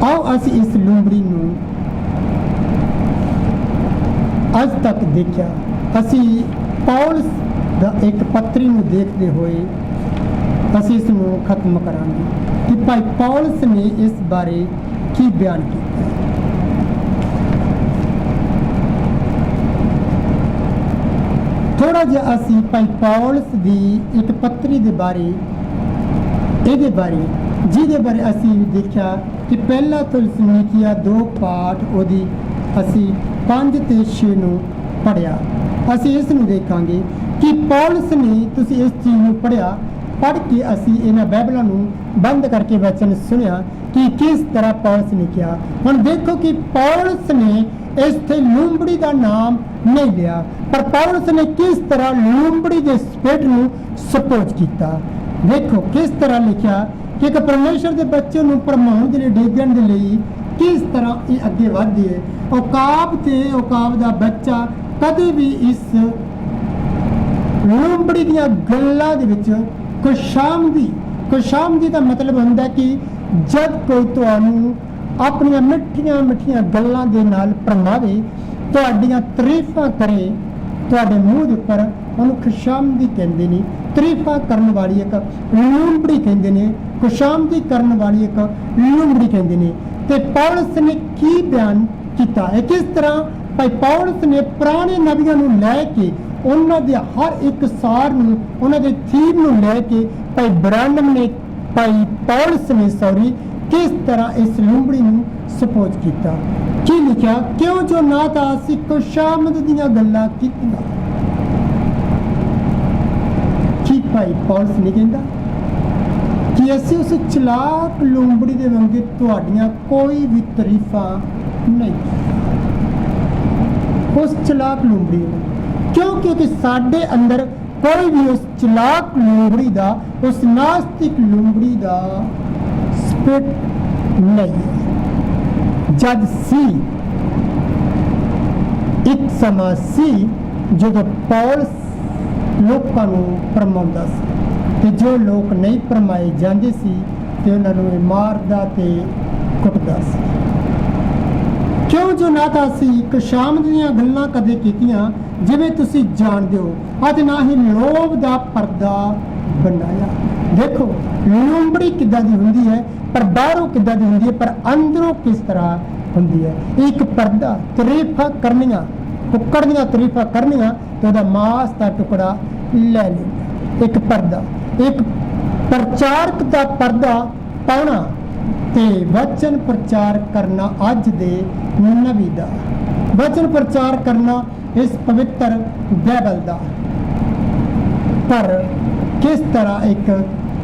आओ असी इस लुंबड़ी नूं अज तक देखा, असी पौलुस दा एक पत्री नूं देखते हुए असी इस नूं खत्म करांगे कि भाई पौलुस ने इस बारे की बयान किया। थोड़ा जिहा असी भाई पौलुस दी एक पत्री दे बारे इहदे बारे जिहदे बारे असी देखा कि पहला थिस्सलुनीकिया 2 पाठ ओदी असी 5 ते 6 नूं पढ़िया। असी इस नूं देखांगे कि पौलुस ने तुसी इस चीज़ नूं पढ़िया, पढ़ के असी इन्हां बाइबलां नूं बंद करके वचन सुनिया कि किस तरह पौलुस ने किया। हुण देखो कि पौलुस ने इस लूंबड़ी का नाम नहीं लिया, पर पौलुस ने किस तरह लूंबड़ी के स्पिरिट नूं सपोज किया। देखो किस तरह लिखा कि एक परमेश्वर के बच्चे नूं भरमाउण दे लई, डिगण दे लई किस तरह ये अगे वधदी है। औकाब ते औकाब दा बच्चा कदे भी इस लूंबड़ी दीयां गल्लां दे विच खुशामदी दा मतलब हुंदा कि जद कोई तुहानूं अपनियां मिठियां मिठियां गल्लां दे नाल भरमावे, तुहाडीआं तरीफां करे, तुहाडे मूँह दे उपर उहनूं खुशामदी कहंदे ने। तरीफां करन वाली एक लूंबड़ी कहंदे ने, खुशामदी करन वाली एक लूंबड़ी कहंदे ने। ते पौलुस ने की बयान किया है, किस तरह भाई पौलुस ने पुराने नबियां नूं लैके उन्हां दे हर एक सार नूं, उन्हां दे थीम नूं लैके भाई ब्रानम ने भाई पौलुस ने किस तरह इस लूंबड़ी नूं सपोज किया। की लिखा, क्यों जो ना तां असीं खुशामद दीयां गल्लां कीतीआं। की भाई पौलुस ने कहंदा कि असीं उस चलाक लूंबड़ी दे वांगे तुहाडीआं कोई भी तरीफां नहीं, उस चलाक लूंबड़ी ने, क्योंकि साडे अंदर कोई भी उस चलाक लूंबड़ी दा, उस नास्तिक लूंबड़ी दा स्पिरिट नहीं है। जद सी एक समा सी जदों पौलुस लोकां नूं भरमाउंदा सी ते जो लोग नहीं भरमाए जांदे सी ते उन्हां नूं मारदा ते कुੱਟਦਾ सी। क्यों जो ना तां असीं खुशामद दीआं गल्लां कदे कीतीआं जिवें तुसीं जाणदे हो, अते ना ही लोभ दा पर्दा बनाया। देखो लूंबड़ी किद्दां दी हुंदी है, पर बाहरों किद्दां दी हुंदी है, पर अंदरों किस तरह हुंदी है। एक पर्दा, तरीफां करनियां, कुक्कड़ दीआं तरीफां करनियां ते उहदा मांस दा टुकड़ा ले लैंदा। एक पर्दा, एक प्रचारक दा पर्दा पाउणा ते वचन प्रचार करना, अज दे नबी दा वचन प्रचार करना इस पवित्र बाइबल दा, पर किस तरह एक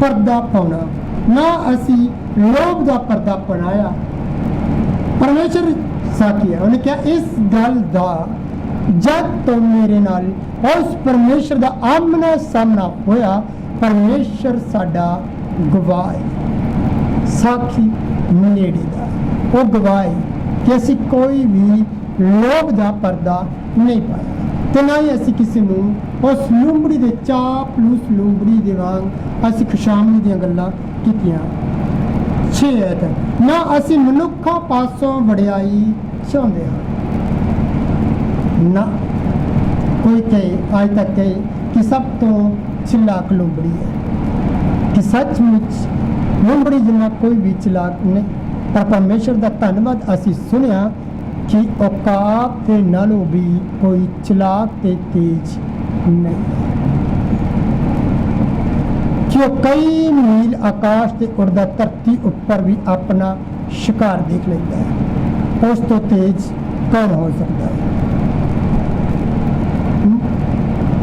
पर्दा पाउणा। ना असी लोभ दा पर्दा पनाया। परमेश्वर साथी है, उन्हें क्या इस गल दा जब तो मेरे नाल उस परमेश्वर दा आमना सामना होया, परमेश्वर साडा गवाह है, साखी नेड़े दा वो गवाह है कि असी कोई भी लोभ दा पर्दा नहीं पाया ते ना ही असी किसी नूं उस लूंबड़ी दे चापलूस लूंबड़ी दे वांग असी खुशामदी दीआं गल्लां कीतीआं। 6 ना असी मनुक्खां पासों वड़ियाई चाहुंदे हां। ना कोई कहे अज तक कहे कि सब तो चलाक लूंबड़ी है, कि सचमुच लूंबड़ी जिन्ना कोई भी चलाक नहीं, पर परमेश्वर का धन्यवाद असी सुनिया कि औकाब के नालों भी कोई चलाक ते तेज नहीं, कि वो कई मील आकाश से उड़दा धरती उपर भी अपना शिकार देख लेता है। उस तो तेज कौन हो सकता है।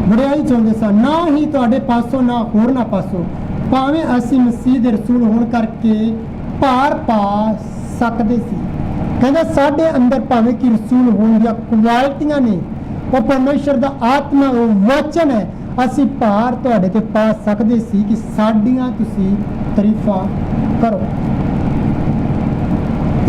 वड़ियाई चाहुंदे सन, ना ही तुहाडे पासों ना होरना पासों, भावें असी मसीह दे रसूल होण करके भार पा सकदे सी। कहंदा साडे अंदर भावें कि रसूल होण दी क्वालिटियां ने, वो परमेश्वर दा आत्मा, वो वचन है, असी भार तुहाडे ते पा सकदे सी कि साडीआं तुसी तरीफां करो।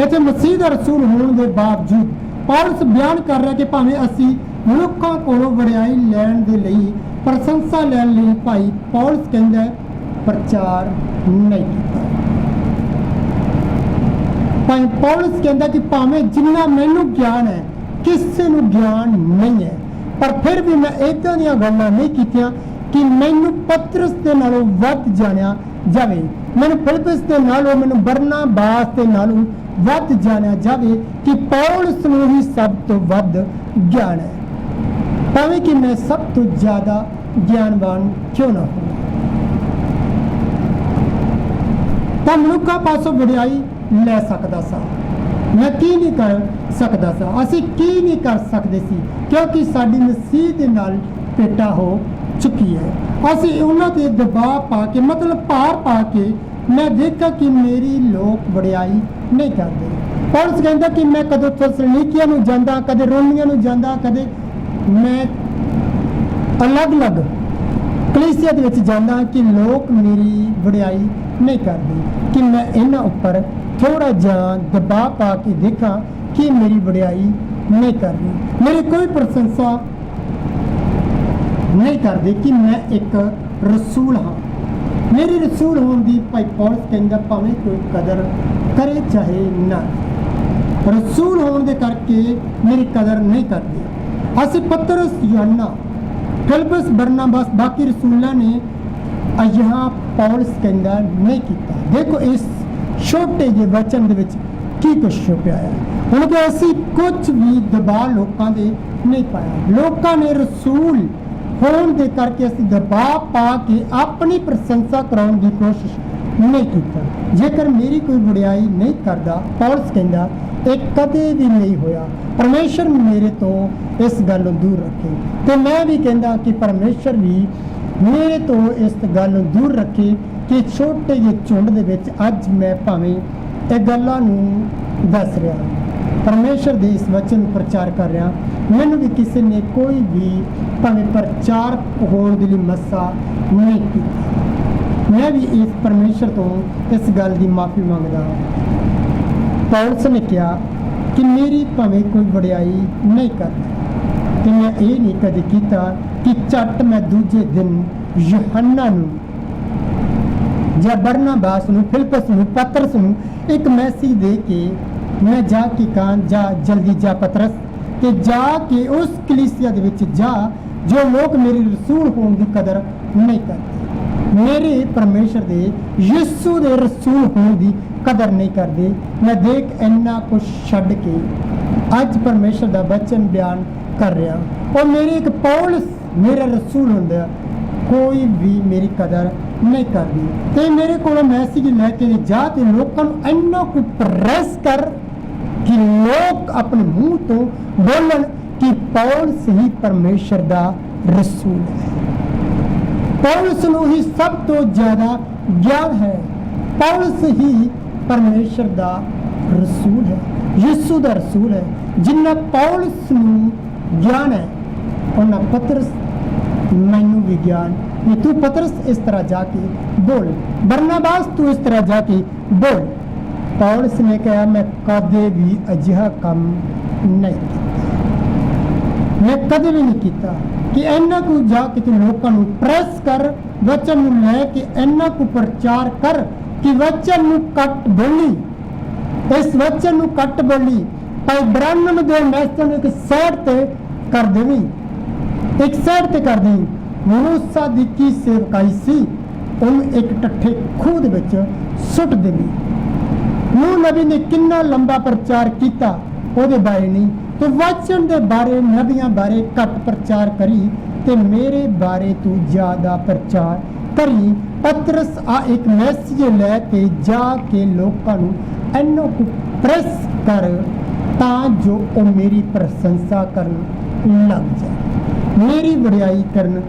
इत्थे मसीह दा रसूल होण दे बावजूद पौलुस बयान कर रहा कि भावें असी मनुक्खां कोलों वड़ियाई लैण दे लई, प्रशंसा लैण लई भाई पौलुस कहंदा प्रचार नहीं कीता। ਭਾਈ ਪੌਲਸ ਕਹਿੰਦਾ ਕਿ ਭਾਵੇਂ ਜਿੰਨਾ ਮੈਨੂੰ ਗਿਆਨ ਹੈ ਕਿਸੇ ਨੂੰ ਗਿਆਨ ਨਹੀਂ ਹੈ, ਪਰ ਫਿਰ ਵੀ ਮੈਂ ਇਦਾਂ ਦੀਆਂ ਗੱਲਾਂ ਨਹੀਂ ਕੀਤੀਆਂ ਕਿ ਮੈਨੂੰ ਪਤਰਸ ਦੇ ਨਾਲੋਂ ਵੱਧ ਜਾਣਿਆ ਜਾਵੇ, ਮੈਨੂੰ ਫਿਲਿਪਸ ਦੇ ਨਾਲੋਂ, ਮੈਨੂੰ ਬਰਨਾਬਾਸ ਦੇ ਨਾਲੋਂ ਵੱਧ ਜਾਣਿਆ ਜਾਵੇ ਕਿ ਪੌਲਸ ਨੂੰ ਹੀ ਸਭ ਤੋਂ ਵੱਧ ਗਿਆਨ ਹੈ, ਭਾਵੇਂ ਕਿ ਮੈਂ ਸਭ ਤੋਂ ਜ਼ਿਆਦਾ ਗਿਆਨਵਾਨ ਕਿਉਂ ਨਾ ਹੋਵਾਂ। ਤਾਂ ਮਨੁੱਖਾਂ ਪਾਸੋਂ ਵਡਿਆਈ ਲੈ ਸਕਦਾ ਸਾਂ, ਮੈਂ ਕੀ ਨਹੀਂ ਕਰ ਸਕਦਾ ਸਾਂ, ਅਸੀਂ ਕੀ ਨਹੀਂ ਕਰ ਸਕਦੇ ਸੀ, ਕਿਉਂਕਿ ਸਾਡੀ ਮਸੀਹ ਦੇ ਨਾਲ ਭੇਟਾ ਹੋ ਚੁੱਕੀ ਹੈ। ਅਸੀਂ ਉਹਨਾਂ ਤੇ ਦਬਾਅ ਪਾ ਕੇ, ਮਤਲਬ ਭਾਰ ਪਾ ਕੇ, ਮੈਂ ਦੇਖਿਆ ਕਿ ਮੇਰੀ ਲੋਕ ਵਡਿਆਈ ਨਹੀਂ ਕਰਦੇ। ਪੌਲਸ ਕਹਿੰਦਾ ਕਿ ਮੈਂ ਕਦੇ ਥੈਸਲਨੀਕੀਆਂ ਨੂੰ ਜਾਂਦਾ, ਕਦੇ ਰੋਮੀਆਂ ਨੂੰ ਜਾਂਦਾ, ਕਦੇ ਮੈਂ ਅਲੱਗ-ਅਲੱਗ ਕਲੀਸਿਆ ਦੇ ਵਿੱਚ ਜਾਂਦਾ ਕਿ ਲੋਕ ਮੇਰੀ ਵਡਿਆਈ ਨਹੀਂ ਕਰਦੇ, ਕਿ ਮੈਂ ਇਹਨਾਂ ਉੱਪਰ ਥੋੜਾ ਜਿਹਾ ਦਬਾਅ ਪਾ ਕੇ ਦੇਖਾਂ ਕਿ ਮੇਰੀ ਵਡਿਆਈ ਨਹੀਂ ਕਰਦੀ, ਮੇਰੀ ਕੋਈ ਪ੍ਰਸ਼ੰਸਾ ਨਹੀਂ ਕਰਦੇ ਕਿ ਮੈਂ ਇੱਕ ਰਸੂਲ ਹਾਂ। ਮੇਰੀ ਰਸੂਲ ਹੋਣ ਦੀ ਭਾਈ ਪੌਲਸ ਕਹਿੰਦਾ ਭਾਵੇਂ ਕੋਈ ਕਦਰ ਕਰੇ ਚਾਹੇ ਨਾ, ਰਸੂਲ ਹੋਣ ਦੇ ਕਰਕੇ ਮੇਰੀ ਕਦਰ ਨਹੀਂ ਕਰਦੇ। ਅਸੀਂ ਪਤਰਸ, ਯੋਹੰਨਾ, ਫਿਲਿਪਸ, ਬਰਨਾਬਾਸ, ਬਾਕੀ ਰਸੂਲਾਂ ਨੇ ਅਜਿਹਾ ਪੌਲਸ ਕਹਿੰਦਾ ਨਹੀਂ ਕੀਤਾ। ਦੇਖੋ ਇਸ ਛੋਟੇ ਜਿਹੇ ਵਚਨ ਦੇ ਵਿੱਚ ਕੀ ਕੁਛ ਛੁਪਿਆ ਹੈ। ਹੁਣ ਕਿ ਅਸੀਂ ਕੁਝ ਵੀ ਦਬਾਅ ਲੋਕਾਂ ਦੇ ਨਹੀਂ ਪਾਇਆ, ਲੋਕਾਂ ਨੇ ਰਸੂਲ ਹੋਣ ਦੇ ਕਰਕੇ ਅਸੀਂ ਦਬਾਅ ਪਾ ਕੇ ਆਪਣੀ ਪ੍ਰਸ਼ੰਸਾ ਕਰਾਉਣ ਦੀ ਕੋਸ਼ਿਸ਼ ਨਹੀਂ ਕੀਤਾ। ਜੇਕਰ ਮੇਰੀ ਕੋਈ ਵਡਿਆਈ ਨਹੀਂ ਕਰਦਾ, ਪੌਲਸ ਕਹਿੰਦਾ ਇਹ ਕਦੇ ਵੀ ਨਹੀਂ ਹੋਇਆ। ਪਰਮੇਸ਼ਰ ਮੇਰੇ ਤੋਂ ਇਸ ਗੱਲ ਨੂੰ ਦੂਰ ਰੱਖੇ, ਤੇ ਮੈਂ ਵੀ ਕਹਿੰਦਾ ਕਿ ਪਰਮੇਸ਼ਰ ਵੀ ਮੇਰੇ ਤੋਂ ਇਸ ਗੱਲ ਨੂੰ ਦੂਰ ਰੱਖੇ ਕਿ ਛੋਟੇ ਜਿਹੇ ਝੁੰਡ ਦੇ ਵਿੱਚ ਅੱਜ ਮੈਂ ਭਾਵੇਂ ਇਹ ਗੱਲਾਂ ਨੂੰ ਦੱਸ ਰਿਹਾ, ਪਰਮੇਸ਼ਰ ਦੇ ਇਸ ਵਚਨ ਨੂੰ ਪ੍ਰਚਾਰ ਕਰ ਰਿਹਾ, ਮੈਨੂੰ ਵੀ ਕਿਸੇ ਨੇ ਕੋਈ ਵੀ ਭਾਵੇਂ ਪ੍ਰਚਾਰ ਹੋਣ ਦੇ ਲਈ ਮੱਸਾ ਨਹੀਂ ਕੀਤਾ। ਮੈਂ ਵੀ ਇਸ ਪਰਮੇਸ਼ਰ ਤੋਂ ਇਸ ਗੱਲ ਦੀ ਮਾਫੀ ਮੰਗਦਾ ਹਾਂ। ਪੌਲਸ ਨੇ ਕਿਹਾ ਕਿ ਮੇਰੀ ਭਾਵੇਂ ਕੋਈ ਵਡਿਆਈ ਨਹੀਂ ਕਰਦਾ, ਤੇ ਮੈਂ ਇਹ ਨਹੀਂ ਕਦੇ ਕੀਤਾ ਕਿ ਝੱਟ ਮੈਂ ਦੂਜੇ ਦਿਨ ਯੋਹੰਨਾ ਨੂੰ ਜਾਂ ਬਰਨਾਬਾਸ ਨੂੰ, ਫਿਲਿਪਸ ਨੂੰ, ਪਤਰਸ ਨੂੰ ਇੱਕ ਮੈਸੇਜ ਦੇ ਕੇ ਮੈਂ ਜਾ ਕੇ ਕਹਾਂ ਜਾ ਜਲਦੀ ਜਾ ਪਤਰਸ, ਤੇ ਜਾ ਕੇ ਉਸ ਕਲੀਸਿਆ ਦੇ ਵਿੱਚ ਜਾ ਜੋ ਲੋਕ ਮੇਰੀ ਰਸੂਲ ਹੋਣ ਦੀ ਕਦਰ ਨਹੀਂ ਕਰਦੇ, ਮੇਰੇ ਪਰਮੇਸ਼ਰ ਦੇ ਯਿਸੂ ਦੇ ਰਸੂਲ ਹੋਣ ਦੀ ਕਦਰ ਨਹੀਂ ਕਰਦੇ। ਮੈਂ ਦੇਖ ਇੰਨਾ ਕੁਛ ਛੱਡ ਕੇ ਅੱਜ ਪਰਮੇਸ਼ਰ ਦਾ ਬਚਨ ਬਿਆਨ ਕਰ ਰਿਹਾ, ਉਹ ਮੇਰੀ ਇੱਕ ਪੌਲਸ ਮੇਰਾ ਰਸੂਲ ਹੁੰਦਾ, ਕੋਈ ਵੀ ਮੇਰੀ ਕਦਰ ਨਹੀਂ ਕਰਦੀ। ਤੇ ਮੇਰੇ ਕੋਲੋਂ ਮੈਸੇਜ ਲੈ ਕੇ ਜਾ ਤੇ ਲੋਕਾਂ ਨੂੰ ਇੰਨਾ ਕੁ ਪ੍ਰੈਸ ਕਰ ਕਿ ਲੋਕ ਆਪਣੇ ਮੂੰਹ ਤੋਂ ਬੋਲਣ ਕਿ ਪੌਲਸ ਹੀ ਪਰਮੇਸ਼ਰ ਦਾ ਰਸੂਲ ਹੈ, ਪੌਲਸ ਨੂੰ ਹੀ ਸਭ ਤੋਂ ਜ਼ਿਆਦਾ ਗਿਆਨ ਹੈ, ਪੌਲਸ ਹੀ ਪਰਮੇਸ਼ਰ ਦਾ ਰਸੂਲ ਹੈ, ਯਿਸੂ ਦਾ ਰਸੂਲ ਹੈ। ਜਿੰਨਾ ਪੌਲਸ ਨੂੰ ਗਿਆਨ ਹੈ ਉਹਨਾਂ ਪਤਰਸ ਮੈਨੂੰ ਵੀ ਗਿਆਨ ਨਹੀਂ। ਤੂੰ ਪਤਰਸ ਇਸ ਤਰ੍ਹਾਂ ਜਾ ਕੇ ਬੋਲ, ਬਰਨਾਬਾਸ ਤੂੰ ਇਸ ਤਰ੍ਹਾਂ ਜਾ ਕੇ ਬੋਲ। ਪੌਲਸ ਨੇ ਕਿਹਾ ਮੈਂ ਕਦੇ ਵੀ ਅਜਿਹਾ ਕੰਮ ਨਹੀਂ ਕੀਤਾ, ਮੈਂ ਕਦੇ ਵੀ ਨਹੀਂ ਕੀਤਾ ਕਿ ਇੰਨਾ ਕੁ ਜਾ ਕੇ ਤੂੰ ਲੋਕਾਂ ਨੂੰ ਪ੍ਰੈਸ ਕਰ, ਵਚਨ ਨੂੰ ਲੈ ਕੇ ਇੰਨਾ ਕੁ ਪ੍ਰਚਾਰ ਕਰ ਕਿ ਵਚਨ ਨੂੰ ਕੱਟ ਬੋਲੀ, ਇਸ ਵਚਨ ਨੂੰ ਕੱਟ ਬੋਲੀ। ਭਾਈ ਬ੍ਰਾਹਮਣ ਦੇ ਮੈਸੇਜ ਨੂੰ ਇੱਕ ਸਾਈਡ ਤੇ ਕਰ ਦੇਵੀਂ, ਇੱਕ ਸਾਈਡ ਤੇ ਕਰ ਦੇਵੀਂ। ਮੂਸਾ ਦੀ ਕੀ ਸੇਵਕਾਈ ਸੀ, ਉਹਨੂੰ ਇੱਕ ਟੱਠੇ ਖੂਹ ਦੇ ਵਿੱਚ ਸੁੱਟ ਦੇਵੀਂ। ਨੂਹ ਨਬੀ ਨੇ ਕਿੰਨਾ ਲੰਬਾ ਪ੍ਰਚਾਰ ਕੀਤਾ ਉਹਦੇ ਬਾਰੇ ਨਹੀਂ, ਤੇ ਵਚਨ ਦੇ ਬਾਰੇ, ਨਬੀਆਂ ਬਾਰੇ ਘੱਟ ਪ੍ਰਚਾਰ ਕਰੀ ਤੇ ਮੇਰੇ ਬਾਰੇ ਤੂੰ ਜ਼ਿਆਦਾ ਪ੍ਰਚਾਰ ਕਰੀ। ਪਤਰਸ ਆ ਇੱਕ ਮੈਸੇਜ ਲੈ ਕੇ ਜਾ ਕੇ ਲੋਕਾਂ ਨੂੰ ਇੰਨਾ ਕੁ ਪ੍ਰੈਸ ਕਰ ਤਾਂ ਜੋ ਉਹ ਮੇਰੀ ਪ੍ਰਸ਼ੰਸਾ ਕਰਨ ਲੱਗ ਜਾਏ, ਮੇਰੀ ਵਡਿਆਈ ਕਰਨ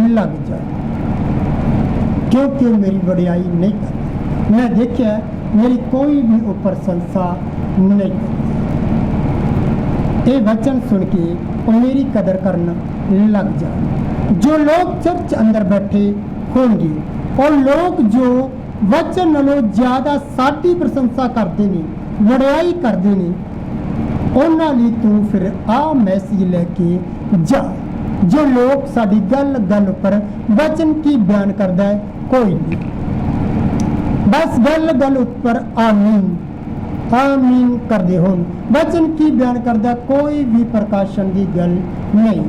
ਲੱਗ ਜਾਏ, ਕਿਉਂਕਿ ਉਹ ਮੇਰੀ ਵਡਿਆਈ ਨਹੀਂ ਕਰਦੀ। ਮੈਂ ਦੇਖਿਆ ਮੇਰੀ ਕੋਈ ਵੀ ਉਹ ਪ੍ਰਸ਼ੰਸਾ ਨਹੀਂ ਕਰਦੀ। ਇਹ ਵਚਨ ਸੁਣ ਕੇ ਉਹ ਮੇਰੀ ਕਦਰ ਕਰਨ ਲੱਗ ਜਾਣ। ਜੋ ਲੋਕ ਚਰਚ ਅੰਦਰ ਬੈਠੇ ਹੋਣਗੇ, ਉਹ ਲੋਕ ਜੋ ਵਚਨ ਨਾਲੋਂ ਜ਼ਿਆਦਾ ਸਾਡੀ ਪ੍ਰਸ਼ੰਸਾ ਕਰਦੇ ਨੇ, ਵਡਿਆਈ ਕਰਦੇ ਨੇ, ਉਹਨਾਂ ਲਈ ਤੂੰ ਫਿਰ ਆਹ ਮੈਸੇਜ ਲੈ ਕੇ ਜਾ। ਜੋ ਲੋਕ ਸਾਡੀ ਗੱਲ ਗੱਲ ਉੱਪਰ ਵਚਨ ਕੀ ਬਿਆਨ ਕਰਦਾ ਹੈ, ਕੋਈ ਨਹੀਂ, ਬਸ ਗੱਲ ਗੱਲ ਉੱਪਰ ਆਮੀਨ, आमीन करते हो। वचन की बयान करता कोई भी प्रकाशन की गल नहीं।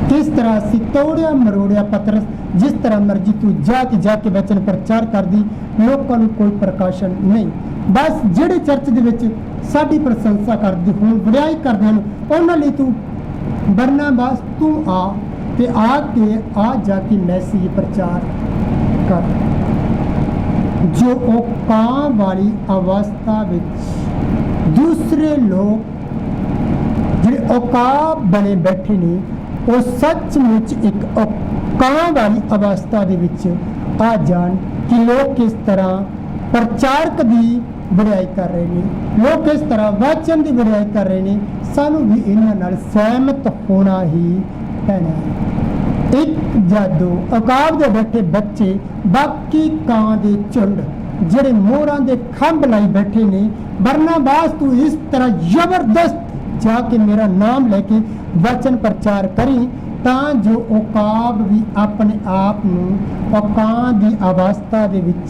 किस तरह असी तोड़िया मरोड़िया पतरस जिस तरह मर्जी तू जाके वचन प्रचार कर दी, लोगों को कोई प्रकाशन नहीं। बस ਜਿਹੜੇ चर्च ਦੇ ਵਿੱਚ ਸਾਡੀ ਪ੍ਰਸ਼ੰਸਾ ਕਰਦੇ ਹੋਣ, ਵਡਿਆਈ ਕਰਦੇ ਹਨ, ਉਹਨਾਂ ਲਈ ਤੂੰ ਬਰਨਾਬਾਸ ਤੂੰ ਆ ਤੇ ਆ ਕੇ ਆ ਜਾ ਕੇ ਮੈਸੇਜ ਪ੍ਰਚਾਰ ਕਰ। ਜੋ ਉਹ ਕਾਂ ਵਾਲੀ ਅਵਸਥਾ ਵਿੱਚ ਦੂਸਰੇ ਲੋਕ ਜਿਹੜੇ ਔਕਾਬ ਬਣੇ ਬੈਠੇ ਨੇ, ਉਹ ਸੱਚਮੁੱਚ ਇੱਕ ਕਾਂ ਵਾਲੀ ਅਵਸਥਾ ਦੇ ਵਿੱਚ ਆ ਜਾਣ ਕਿ ਲੋਕ ਕਿਸ ਤਰ੍ਹਾਂ ਪ੍ਰਚਾਰਕ ਦੀ ਵਡਿਆਈ ਕਰ ਰਹੇ ਨੇ, ਲੋਕ ਕਿਸ ਤਰ੍ਹਾਂ ਵਚਨ ਦੀ ਵਡਿਆਈ ਕਰ ਰਹੇ ਨੇ। ਸਾਨੂੰ ਵੀ ਇਹਨਾਂ ਨਾਲ ਸਹਿਮਤ ਹੋਣਾ ਹੀ ਪੈਣਾ ਹੈ। ਇੱਕ ਜਾਂ ਦੋ ਔਕਾਬ ਦੇ ਬੈਠੇ ਬੱਚੇ, ਬਾਕੀ ਕਾਂ ਦੇ ਝੁੰਡ ਜਿਹੜੇ ਮੋਹਰਾਂ ਦੇ ਖੰਭ ਲਾਈ ਬੈਠੇ ਨੇ, ਬਰਨਾਬਾਸ ਤੂੰ ਇਸ ਤਰ੍ਹਾਂ ਜ਼ਬਰਦਸਤ ਜਾ ਕੇ ਮੇਰਾ ਨਾਮ ਲੈ ਕੇ ਵਚਨ ਪ੍ਰਚਾਰ ਕਰੀ ਤਾਂ ਜੋ ਔਕਾਬ ਵੀ ਆਪਣੇ ਆਪ ਨੂੰ ਔਕਾਂ ਦੀ ਅਵਸਥਾ ਦੇ ਵਿੱਚ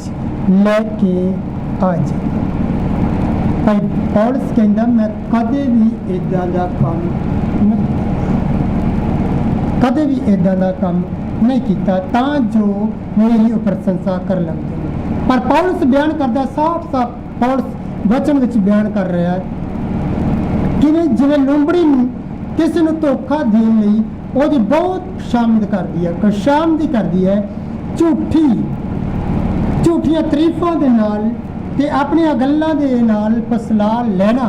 ਲੈ ਕੇ ਆ ਜਾਏ। ਭਾਈ ਪੌਲਸ ਕਹਿੰਦਾ ਮੈਂ ਕਦੇ ਵੀ ਇੱਦਾਂ ਦਾ ਕੰਮ ਨਹੀਂ ਕੀਤਾ ਤਾਂ ਜੋ ਮੇਰੀ ਪ੍ਰਸ਼ੰਸਾ ਕਰ ਲੈਂਦੇ। ਪਰ ਪੌਲਸ ਬਿਆਨ ਕਰਦਾ ਸਾਫ਼ ਪੌਲਸ ਵਚਨ ਵਿੱਚ ਬਿਆਨ ਕਰ ਰਿਹਾ ਹੈ ਕਿਵੇਂ ਜਿਵੇਂ ਲੂੰਬੜੀ ਨੂੰ ਕਿਸੇ ਨੂੰ ਧੋਖਾ ਦੇਣ ਲਈ ਉਹਦੀ ਬਹੁਤ ਖੁਸ਼ਾਮਦ ਕਰਦੀ ਹੈ ਝੂਠੀਆਂ ਤਾਰੀਫਾਂ ਦੇ ਨਾਲ ਤੇ ਆਪਣੀਆਂ ਗੱਲਾਂ ਦੇ ਨਾਲ ਫਸਲਾ ਲੈਣਾ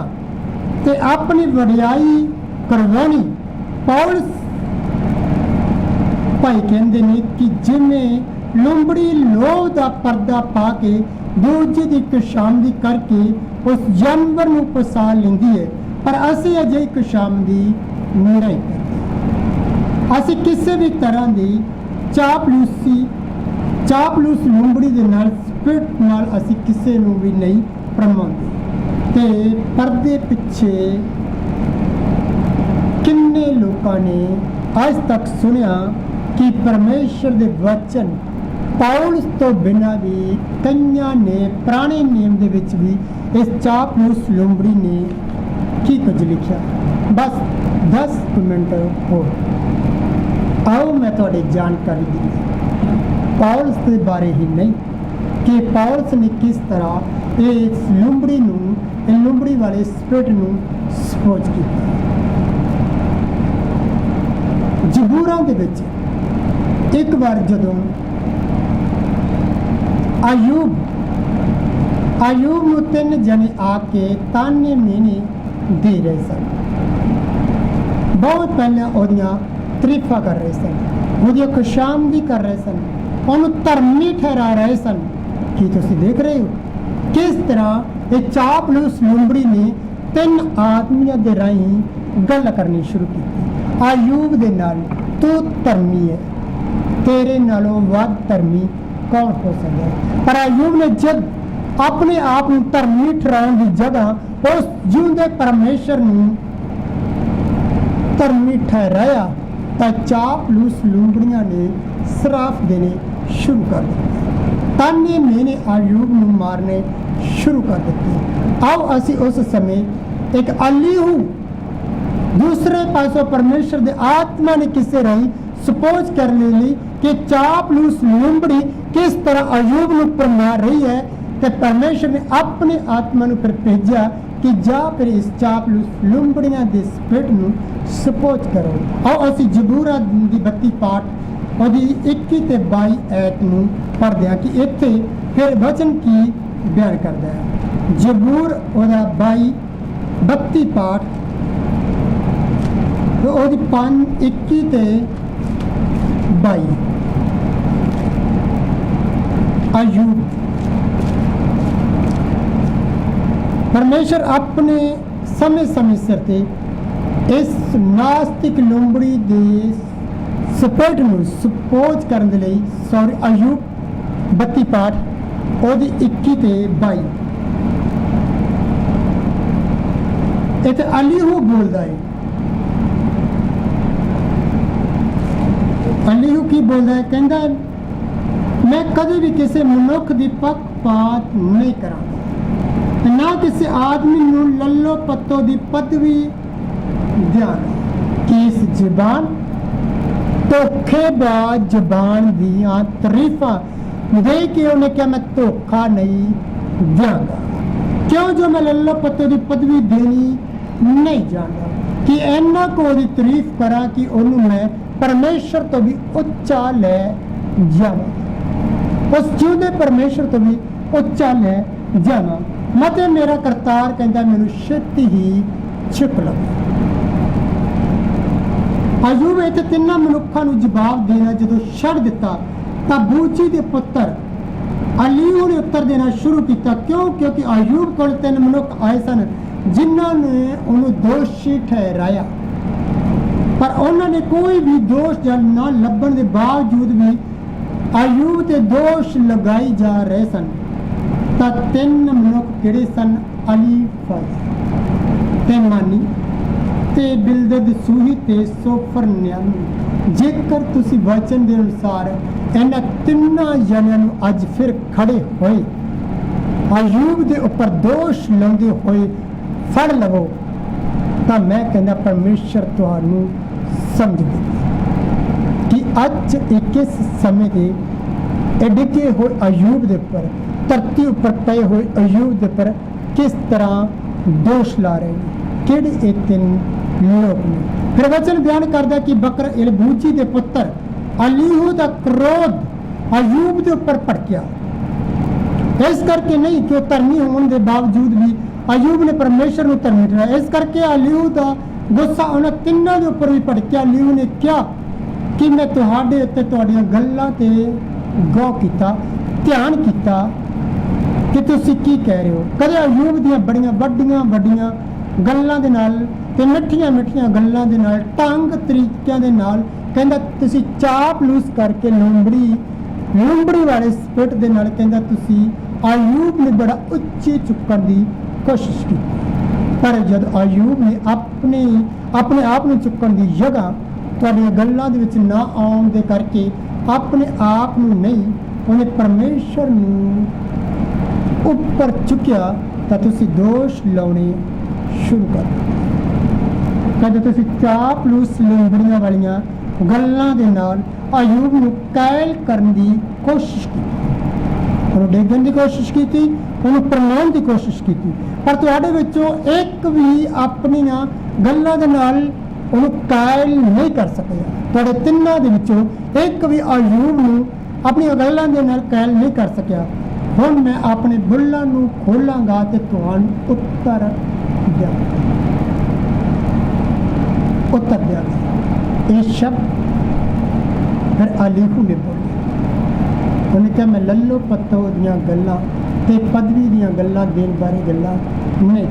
ਤੇ ਆਪਣੀ ਵਡਿਆਈ ਕਰਵਾਉਣੀ। ਪੌਲਸ ਭਾਈ ਕਹਿੰਦੇ ਨੇ ਕਿ ਜਿਵੇਂ ਲੂੰਬੜੀ ਲੋਹ ਦਾ ਪਰਦਾ ਪਾ ਕੇ ਦੂਜੇ ਦੀ ਖੁਸ਼ਾਮਦੀ ਕਰਕੇ ਉਸ ਜਾਨਵਰ ਨੂੰ ਫਸਾ ਲੈਂਦੀ ਹੈ, ਪਰ ਅਸੀਂ ਅਜਿਹੀ ਖੁਸ਼ਾਮਦੀ ਨਹੀਂ ਕਰਦੇ। ਅਸੀਂ ਕਿਸੇ ਵੀ ਤਰ੍ਹਾਂ ਦੀ ਚਾਪਲੂਸ ਲੂੰਬੜੀ ਦੇ ਨਾਲ ਸਪਿਰਟ ਨਾਲ ਅਸੀਂ ਕਿਸੇ ਨੂੰ ਵੀ ਨਹੀਂ ਭਰਮਾਉਂਦੇ। ਤੇ ਪਰਦੇ ਪਿੱਛੇ ਕਿੰਨੇ ਲੋਕਾਂ ਨੇ ਅੱਜ ਤੱਕ ਸੁਣਿਆ ਕਿ ਪਰਮੇਸ਼ਰ ਦੇ ਵਚਨ ਪੌਲਸ ਤੋਂ ਬਿਨਾਂ ਵੀ ਕਈਆਂ ਨੇ ਪੁਰਾਣੇ ਨਿਯਮ ਦੇ ਵਿੱਚ ਵੀ ਇਸ ਚਾਪਲੂਸ ਲੂੰਬੜੀ ਨੇ ਕੀ ਕੁਝ ਲਿਖਿਆ। ਬਸ 10 ਮਿੰਟ ਹੋਰ ਆਓ ਮੈਂ ਤੁਹਾਡੀ ਜਾਣਕਾਰੀ ਦਿੰਦਾ ਪੌਲਸ ਦੇ ਬਾਰੇ ਹੀ ਨਹੀਂ ਕਿ ਪੌਲਸ ਨੇ ਕਿਸ ਤਰ੍ਹਾਂ ਇਸ ਲੂੰਬੜੀ ਵਾਲੇ ਸਪਿਰਟ ਨੂੰ ਸਪੋਜ ਕੀਤਾ। ਜ਼ਬੂਰਾਂ ਦੇ ਵਿੱਚ ਇੱਕ ਵਾਰ ਜਦੋਂ ਆਯੂਬ ਨੂੰ 3 ਜਣੇ ਆ ਕੇ ਤਾਨੇ ਮੇਨੇ ਦੇ ਰਹੇ ਸਨ। ਬਹੁਤ ਪਹਿਲਾਂ ਉਹਦੀਆਂ ਤਾਰੀਫਾਂ ਕਰ ਰਹੇ ਸਨ, ਉਹਦੀ ਖੁਸ਼ਾਮਦੀ ਕਰ ਰਹੇ ਸਨ, ਉਹਨੂੰ ਧਰਮੀ ਠਹਿਰਾ ਰਹੇ ਸਨ। ਕੀ ਤੁਸੀਂ ਦੇਖ ਰਹੇ ਹੋ ਕਿਸ ਤਰ੍ਹਾਂ ਇਹ ਚਾਪਲੂਸ ਲੂੰਬੜੀ ਨੇ 3 ਆਦਮੀਆਂ ਦੇ ਰਾਹੀਂ ਗੱਲ ਕਰਨੀ ਸ਼ੁਰੂ ਕੀਤੀ। ਆਯੂਬ ਦੇ ਨਾਲ ਤੂੰ ਧਰਮੀ ਹੈ, ਤੇਰੇ ਨਾਲੋਂ ਵੱਧ ਧਰਮੀ ਕੌਣ ਹੋ ਸਕਦਾ ਹੈ। ਪਰ ਆਯੂਬ ਨੇ ਜਦ ਆਪਣੇ ਆਪ ਨੂੰ ਧਰਮੀ ਠਹਿਰਾਉਣ ਦੀ ਜਗ੍ਹਾ ਉਸ ਜਿਉਂਦੇ ਪਰਮੇਸ਼ਰ ਨੂੰ ਧਰਮੀ ਠਹਿਰਾਇਆ ਤਾਂ ਚਾਪਲੂਸ ਲੂੰਬੜੀਆਂ ਨੇ ਸਰਾਫ ਦੇਣੇ ਸ਼ੁਰੂ ਕਰ ਦਿੱਤੇ, ਤਾਨੇ ਮੇਨੇ ਆਯੂਬ ਨੂੰ ਮਾਰਨੇ ਸ਼ੁਰੂ ਕਰ ਦਿੱਤੇ। ਆਓ ਅਸੀਂ ਉਸ ਸਮੇਂ ਇੱਕ ਅਲੀਹੂ ਦੂਸਰੇ ਪਾਸੋਂ ਪਰਮੇਸ਼ਰ ਦੇ ਆਤਮਾ ਨੇ ਕਿਸੇ ਰਾਹੀਂ ਸਪੋਜ ਕਰ ਲਈ ਕਿ ਚਾਪਲੂਸ ਲੂੰਬੜੀ ਕਿਸ ਤਰ੍ਹਾਂ ਆਯੂਬ ਨੂੰ ਭਰਮਾ ਰਹੀ ਹੈ ਤੇ ਪਰਮੇਸ਼ਰ ਨੇ ਆਪਣੇ ਆਤਮਾ ਨੂੰ ਫਿਰ ਭੇਜਿਆ ਕਿ ਜਾ ਫਿਰ ਇਸ ਚਾਪਲੂਸ ਲੂੰਬੜੀਆਂ ਦੇ ਸਪਿਰਟ ਨੂੰ ਸਪੋਜ ਕਰੋ। ਆਓ ਅਸੀਂ ਜ਼ਬੂਰਾਂ ਦੀ 32 ਪਾਠ ਉਹਦੀ 21 ਤੇ 22 ਐਤ ਨੂੰ ਪੜ੍ਹਦੇ ਹਾਂ ਕਿ ਇੱਥੇ ਫਿਰ ਵਚਨ ਕੀ ਬਿਆਨ ਕਰਦਾ ਹੈ। ਜ਼ਬੂਰ ਉਹਦਾ 32 ਪਾਠ ਉਹਦੀ 21 ਤੇ 22 ਆਯੂਬ ਪਰਮੇਸ਼ਰ ਆਪਣੇ ਸਮੇਂ ਸਿਰ ਤੇ ਇਸ ਨਾਸਤਿਕ ਲੂੰਬੜੀ ਦੇ ਸਪਿਰਟ ਨੂੰ ਸਪੋਜ ਕਰਨ ਦੇ ਲਈ ਆਯੂਬ 32 ਪਾਠ ਉਹਦੀ 21 ਤੇ 22 ਇੱਥੇ ਅਲੀਹੂ ਬੋਲਦਾ ਹੈ। ਅਲੀਹੂ ਕੀ ਬੋਲਦਾ ਹੈ? ਕਹਿੰਦਾ ਮੈਂ ਕਦੇ ਵੀ ਕਿਸੇ ਮਨੁੱਖ ਦੀ ਪੱਖਪਾਤ ਨਹੀਂ ਕਰਾਂਗਾ, ना किसी आदमी नूं लल्लो पत्तो दी पदवी देना कि इस जबान धोखेबाज जबान दियां तरीफां दे के उन्हें क्या मैं धोखा नहीं देंगा। क्यों जो मैं लल्लो पत्तो दी पदवी देनी नहीं जानता कि इन्ना को दी तारीफ करा कि उन्होंने मैं परमेश्वर तो भी उच्चा ले जावा, उस जिंदे परमेश्वर तो भी उच्चा ले जावा। मते मेरा करतार कहता मैनू छेती ही चुक लवे। अयूब इत्थे तिन्नां मनुक्खां नूं जवाब देना जदों छड्ड दिता तां बूची दे पुत्तर अलीहू ने उत्तर देना शुरू किया। क्यों? क्योंकि अयूब कोल 3 मनुख आए सन जिन्हां ने उन्हें दोषी ठहराया, पर उन्होंने कोई भी दोष ना लभण के बावजूद भी अयूब ते दोष लगाई जा रहे सन। तां 3 मनुख किहड़े सन? अलीफज ते मानी ते बिलदद सूही ते सोफरन्यामी। जेकर तुसी वचन के अनुसार इन्हां तिन्नां जणियां नूं अज फिर खड़े होए अयूब दे उपर दोष लाउंदे होए फड़ लवो तां मैं कहना परमेश्वर तुहानूं समझ दे कि अज इस समय के डिगे हुए अयूब दे उपर धरती उपर पे हुए अयूब दे उपर किस तरह दोष ला रहे हैं, किहड़े ये 3 लोग ने। फिर वचन बयान करदा कि बकर इलबूची दे पुत्र अलीहू दा क्रोध अयूब दे उपर भड़किया, इस करके नहीं कि वह धर्मी होने के बावजूद भी अयूब ने परमेश्वर को धर्मी ठहराया। इस करके अलीहू का गुस्सा उन्हें तिन्नों के उपर भी भड़किया। अलीहू ने कहा कि मैं तुहाडे उत्ते तुहाडीआं गल्लां ते गौर किया, ध्यान किया कि तुसी की कह रहे हो। कदे अयूब दीआं बड़ियां वड्डियां वड्डियां गल्लां दे नाल ते मिठियां मिठियां गल्लां दे नाल ढंग तरीकिਆਂ ਦੇ ਨਾਲ ਕਹਿੰਦਾ ਤੁਸੀਂ ਚਾਪਲੂਸ ਕਰਕੇ ਲੂੰਬੜੀ ਵਾਲੇ ਸਪਿਟ ਦੇ ਨਾਲ ਕਹਿੰਦਾ ਤੁਸੀਂ अयूब ने बड़ा उच्चे चुकन की कोशिश की, पर जब अयूब ने अपने आप में चुकन की जगह तुहाडीआं गल्लां दे विच ना आउण दे करके अपने आप में नहीं उन्हें परमेश्वर नूं उपर चुकिया तां तुसीं दोष लाउणे शुरू कर दित्ते। कदे तुसीं चापलूस लूंबड़ियां वालियां गल्लां दे नाल अयूब नूं कायल करन दी कोशिश की, उन्हें डेगन की कोशिश की, उन्हें प्रमाण की कोशिश की, पर तुहाडे विचों एक भी अपनियां गल्लां दे नाल उन्हें कायल नहीं कर सकिया। तुहाडे तिन्नां दे विचों एक भी अयूब नूं अपनियां गल्लां दे नाल कायल नहीं कर सकिया। हुण मैं अपने बुल्लां नूं खोलांगा ते तुहानूं उत्तर दिआंगा। ये शब्द फिर अलीहू ने बोले। उन्हें कहा मैं लल्लो पत्तो दियां गल्लां ते पदवी दियां गल्लां देन बारे गल्लां नहीं।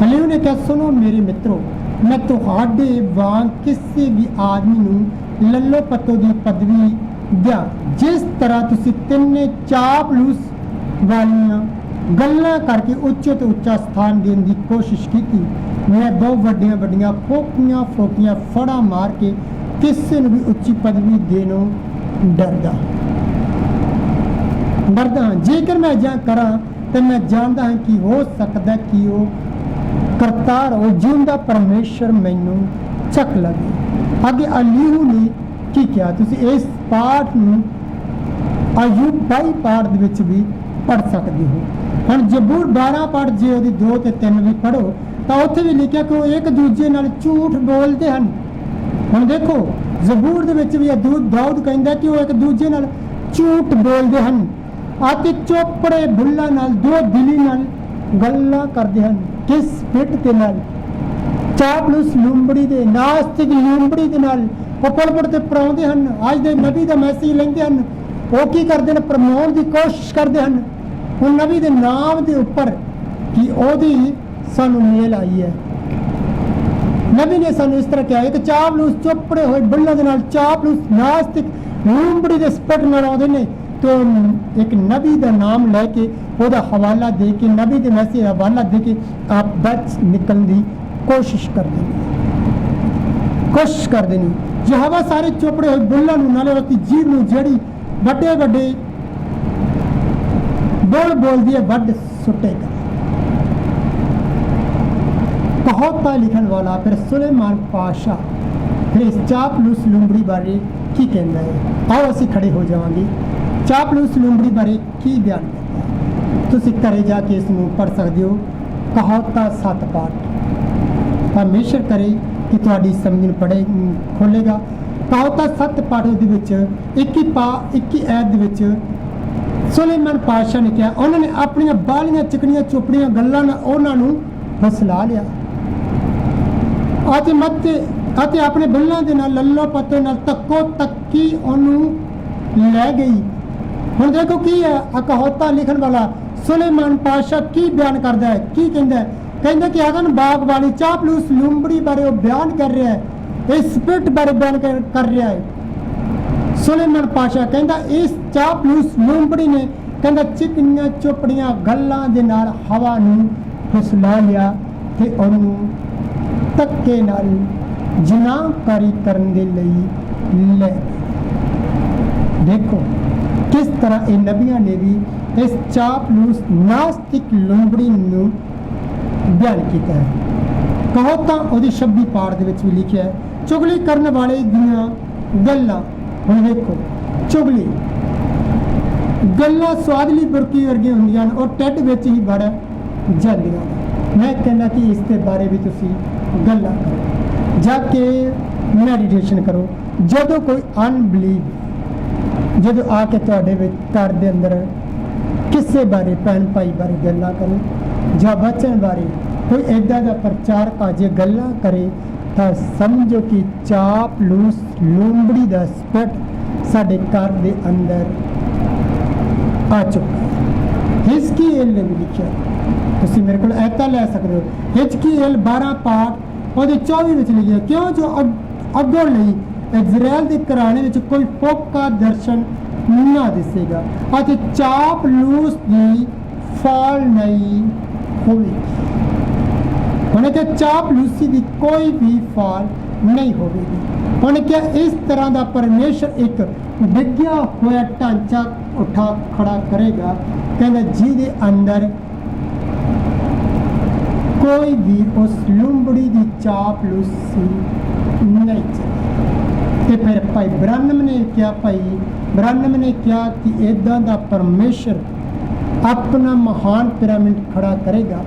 अलीहू ने कहा सुनो मेरे मित्रों, मैं तुहाडे वांग किसी भी आदमी नूं लल्लो पत्तो दी पदवी दियां जिस तरह तुसीं तिन्ने चापलूस वालियां गल्लां करके उच्चे तो उच्चा स्थान देने की कोशिश की। मैं बहुत वड्डियां वड्डियां फोकियां फड़ा मार के किसी ने भी उच्ची पदवी देनों डरदा हाँ। जेकर मैं अजा करा तो मैं जानता हाँ कि हो सकता कि वो करतार वो जिंदा परमेश्वर मैनू चक लगे। आगे अलीहू ने की किया, तुसी इस पाठ नूं अयूब 22 पाठ दे विच भी पढ़ सकते हो। हम जबूर 12 पाठ जे उहदी 2 ते 3 भी पढ़ो तो उत्थे भी लिखिया कि वो एक दूजे नाल झूठ बोलते हैं। हम देखो जबूर दे विच भी दाऊद कहंदा कि वो एक दूजे नाल झूठ बोलते हैं आते चोपड़े भुल्लां नाल दो दिली नाल गल्लां करदे हन। किस फिट दे नाल? चापलूस लूंबड़ी दे नास्तिक लूंबड़ी दे नाल पड़ ते पराउंदे हन। अज दे नबी दा मैसेज लैंदे हन, वो की करदे ने प्रमोण दी कोशिश करदे हन उन नबी दे नाम दे उपर कि ओदी सानू मेल आई है। नबी ने सानू इस तरह कहा एक चापलूस चोपड़े होए बुल्लां दे नाल चापलूस नास्तिक लूंबड़ी दे स्पट नाल आउंदे ने तो एक नबी का नाम लैके वह हवाला दे के नबी के मैसेज हवाला दे के आप बच निकलने की कोशिश कर देनी जो हवा सारे चोपड़े हुए बुल्लां नूं नाले उसकी जीभ नूं जड़ी वड्डे वड्डे बोल दी है वड्ड सुटेगा। कहावतां लिखण वाला फिर सुलेमान पातशाह फिर इस चापलूस लुंबड़ी बारे की कहता है। आओ असीं खड़े हो जावांगे। चापलूस लुंबड़ी बारे की बयान करता है, तुसीं घरे जाके इसनूं पढ़ सकदे हो। कहावतां 7 पाठ। परमेश्वर करे कि तुहाडी समझ पड़े खोलेगा। कहावतां 7 पाठ दे विच 21 आयत दे विच सुलेमान पातशाह ने कहा, उन्होंने अपनी बालियां चिकनियां चुपड़ियां गल्लां नाल उन्हां नूं फसला लिया ਅਤੇ ਆਪਣੇ ਬੁੱਲਾਂ ਦੇ ਨਾਲ ਲੱਲੋ ਪੱਤੇ ਨਾਲ ਤੱਕੋ ਤੱਕੀ ਉਹਨੂੰ ਲੈ ਗਈ। ਹੁਣ ਦੇਖੋ ਕੀ ਹੈ ਆ ਕਹਾਵਤਾਂ ਲਿਖਣ ਵਾਲਾ ਸੁਲੇਮਾਨ ਪਾਤਸ਼ਾਹ ਕੀ ਬਿਆਨ ਕਰਦਾ ਹੈ, ਕੀ ਕਹਿੰਦਾ ਹੈ। ਕਹਿੰਦਾ ਕਿ ਅਗਨ ਬਾਗ ਵਾਲੀ ਚਾਪਲੂਸ ਲੂੰਬੜੀ ਬਾਰੇ ਉਹ ਬਿਆਨ ਕਰ ਰਿਹਾ ਹੈ, ਇਸ ਸਪਿਰਟ ਬਾਰੇ ਬਿਆਨ ਕਰ ਰਿਹਾ ਹੈ। ਸੁਲੇਮਾਨ ਪਾਤਸ਼ਾਹ ਕਹਿੰਦਾ ਇਸ ਚਾਪਲੂਸ ਲੂੰਬੜੀ ਨੇ ਕਹਿੰਦਾ ਚਿਕਨੀਆਂ ਚੁਪੜੀਆਂ ਗੱਲਾਂ ਦੇ ਨਾਲ ਹਵਾ ਨੂੰ ਫਸਲਾ ਲਿਆ ਤੇ ਉਹਨੂੰ ਧੱਕੇ ਨਾਲ ਜਨਾਹਕਾਰੀ ਕਰਨ ਦੇ ਲਈ ਲੈ। ਦੇਖੋ ਕਿਸ ਤਰ੍ਹਾਂ ਇਹ ਨਬੀਆਂ ਨੇ ਵੀ ਇਸ ਚਾਪਲੂਸ ਨਾਸਤਿਕ ਲੂੰਬੜੀ ਨੂੰ ਬਿਆਨ ਕੀਤਾ ਹੈ। ਕਹਾਵਤਾਂ ਉਹਦੀ 26 ਪਾਠ ਦੇ ਵਿੱਚ ਵੀ ਲਿਖਿਆ ਹੈ, ਚੁਗਲੀ ਕਰਨ ਵਾਲੇ ਦੀਆਂ ਗੱਲਾਂ। ਹੁਣ ਦੇਖੋ ਚੁਗਲੀ ਗੱਲਾਂ ਸਵਾਦਲੀ ਬੁਰਕੀ ਵਰਗੀਆਂ ਹੁੰਦੀਆਂ ਹਨ ਔਰ ਢਿੱਡ ਵਿੱਚ ਹੀ ਵੜ ਜਾਂਦੀਆਂ ਨੇ। ਮੈਂ ਕਹਿੰਦਾ ਕਿ ਇਸ ਦੇ ਬਾਰੇ ਵੀ ਤੁਸੀਂ ਗੱਲਾਂ ਕਰੋ, ਜਾ ਕੇ ਮੈਡੀਟੇਸ਼ਨ ਕਰੋ। ਜਦੋਂ ਕੋਈ ਅਨਬਲੀਵ ਜਦੋਂ ਆ ਕੇ ਤੁਹਾਡੇ ਵਿੱਚ ਘਰ ਦੇ ਅੰਦਰ ਕਿਸੇ ਬਾਰੇ ਭੈਣ ਭਾਈ ਬਾਰੇ ਗੱਲਾਂ ਕਰੇ ਜਾਂ ਵਚਨ ਬਾਰੇ ਕੋਈ ਇੱਦਾਂ ਦਾ ਪ੍ਰਚਾਰਕ ਆ ਜੇ ਗੱਲਾਂ ਕਰੇ ਤਾਂ ਸਮਝੋ ਕਿ ਚਾਪਲੂਸ ਲੂੰਬੜੀ ਦਾ ਸਪਿਰਟ ਸਾਡੇ ਘਰ ਦੇ ਅੰਦਰ ਆ ਚੁੱਕਾ ਹੈ। ਹਿਜ਼ਕੀਏਲ ਨੇ ਵੀ ਲਿਖਿਆ, ਤੁਸੀਂ ਮੇਰੇ ਕੋਲ ਐਤਾ ਲੈ ਸਕਦੇ ਹੋ। ਹਿਜ਼ਕੀਏਲ 12 ਪਾਠ ਉਹਦੇ 24 ਵਿੱਚ ਲਿਖਿਆ, ਕਿਉਂ ਜੋ ਅੱਗੋਂ ਲਈ ਇਜ਼ਰਾਈਲ ਦੇ ਘਰਾਣੇ ਵਿੱਚ ਕੋਈ ਫੋਕਾ ਦਰਸ਼ਨ ਨਾ ਦਿਸੇਗਾ ਅਤੇ ਚਾਪਲੂਸ ਦੀ ਫਾਲ ਨਹੀਂ ਹੋਵੇਗੀ। ਉਹਨੇ ਕਿਹਾ ਚਾਪਲੂਸੀ ਦੀ ਕੋਈ ਵੀ ਫਾਲ ਨਹੀਂ ਹੋਵੇਗੀ। ਉਹਨੇ ਕਿਹਾ ਇਸ ਤਰ੍ਹਾਂ ਦਾ ਪਰਮੇਸ਼ਰ ਇੱਕ ਡਿੱਗਿਆ ਹੋਇਆ ਢਾਂਚਾ ਉਠਾ ਖੜਾ ਕਰੇਗਾ, ਕਹਿੰਦਾ ਜਿਹਦੇ ਅੰਦਰ ਕੋਈ ਵੀ ਉਸ ਲੂੰਬੜੀ ਦੀ ਚਾਪਲੂਸੀ ਨਹੀਂ ਚੱਲੇ। ਤੇ ਫਿਰ ਭਾਈ ਬ੍ਰਾਹਨਮ ਨੇ ਕਿਹਾ ਕਿ ਇੱਦਾਂ ਦਾ ਪਰਮੇਸ਼ਰ ਆਪਣਾ ਮਹਾਨ ਪਿਰਾਮਿਡ ਖੜਾ ਕਰੇਗਾ,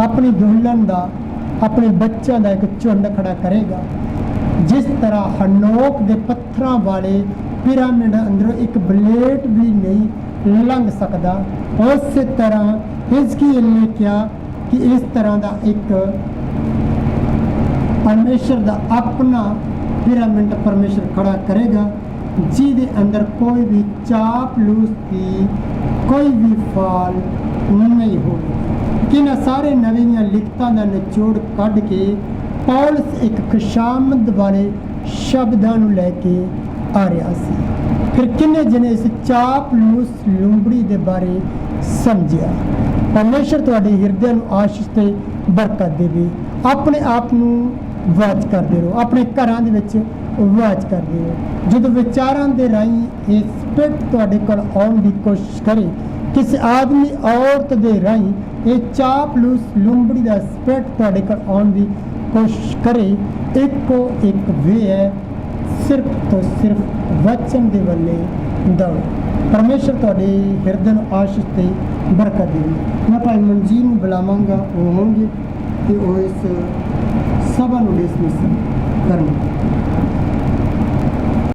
ਆਪਣੀ ਦੁਲਹਨ ਦਾ ਆਪਣੇ ਬੱਚਿਆਂ ਦਾ ਇੱਕ ਝੁੰਡ ਖੜਾ ਕਰੇਗਾ। ਜਿਸ ਤਰ੍ਹਾਂ ਹਨੋਕ ਦੇ ਪੱਥਰਾਂ ਵਾਲੇ ਪਿਰਾਮਿਡ ਅੰਦਰੋਂ ਇੱਕ ਬਲੇਡ ਵੀ ਨਹੀਂ ਲੰਘ ਸਕਦਾ, ਉਸੇ ਤਰ੍ਹਾਂ ਹਿਜ਼ਕੀਏਲ ਨੇ ਕਿਹਾ ਕਿ ਇਸ ਤਰ੍ਹਾਂ ਦਾ ਇੱਕ ਪਰਮੇਸ਼ਰ ਦਾ ਆਪਣਾ ਪਿਰਾਮਿਡ ਪਰਮੇਸ਼ਰ ਖੜਾ ਕਰੇਗਾ, ਜਿਹਦੇ ਅੰਦਰ ਕੋਈ ਵੀ ਚਾਪਲੂਸ ਦੀ ਕੋਈ ਵੀ ਫਾਲ ਨਹੀਂ ਹੋਵੇ। ਕਿ ਨਾ ਸਾਰੇ ਨਵੀਆਂ ਲਿਖਤਾਂ ਦਾ ਨਿਚੋੜ ਕੱਢ ਕੇ ਪੌਲਸ ਇੱਕ ਖੁਸ਼ਾਮਦ ਵਾਲੇ ਸ਼ਬਦਾਂ ਨੂੰ ਲੈ ਕੇ ਆ ਰਿਹਾ ਸੀ। ਫਿਰ ਕਿੰਨੇ ਜਣੇ ਇਸ ਚਾਪਲੂਸ ਲੂੰਬੜੀ ਦੇ ਬਾਰੇ ਸਮਝਿਆ। ਪਰਮੇਸ਼ਰ ਤੁਹਾਡੇ ਹਿਰਦੇ ਨੂੰ ਆਸ਼ੀਸ਼ ਤੇ ਬਰਕਤ ਦੇਵੇ। ਆਪਣੇ ਆਪ ਨੂੰ ਵਾਚ ਕਰਦੇ ਰਹੋ, ਆਪਣੇ ਘਰਾਂ ਦੇ ਵਿੱਚ ਵਾਚ ਕਰਦੇ ਰਹੋ। ਜਦੋਂ ਵਿਚਾਰਾਂ ਦੇ ਰਾਹੀਂ ਇਹ ਸਪਿਰਟ ਤੁਹਾਡੇ ਕੋਲ ਆਉਣ ਦੀ ਕੋਸ਼ਿਸ਼ ਕਰੇ, ਕਿਸੇ ਆਦਮੀ ਔਰਤ ਦੇ ਰਾਹੀਂ ਇਹ ਚਾਪਲੂਸ ਲੂੰਬੜੀ ਦਾ ਸਪਿਰਟ ਤੁਹਾਡੇ ਕੋਲ ਆਉਣ ਦੀ ਕੋਸ਼ਿਸ਼ ਕਰੇ, ਇੱਕੋ ਇੱਕ ਵੇ ਹੈ, ਸਿਰਫ ਤੋਂ ਸਿਰਫ ਵਚਨ ਦੇ ਵੱਲੇ ਦੌੜੋ। ਪਰਮੇਸ਼ਰ ਤੁਹਾਡੇ ਹਿਰਦੇ ਨੂੰ ਆਸ਼ੀਸ਼ ਤੇ ਬਰਕਤ ਦੇਵੇ। ਮੈਂ ਭਾਈ ਮਨਜੀਤ ਨੂੰ ਬੁਲਾਵਾਂਗਾ, ਉਹ ਹੋਣਗੇ ਤੇ ਉਹ ਇਸ ਸਭਾ ਨੂੰ ਡਿਸਮਿਸ ਕਰਨਗੇ।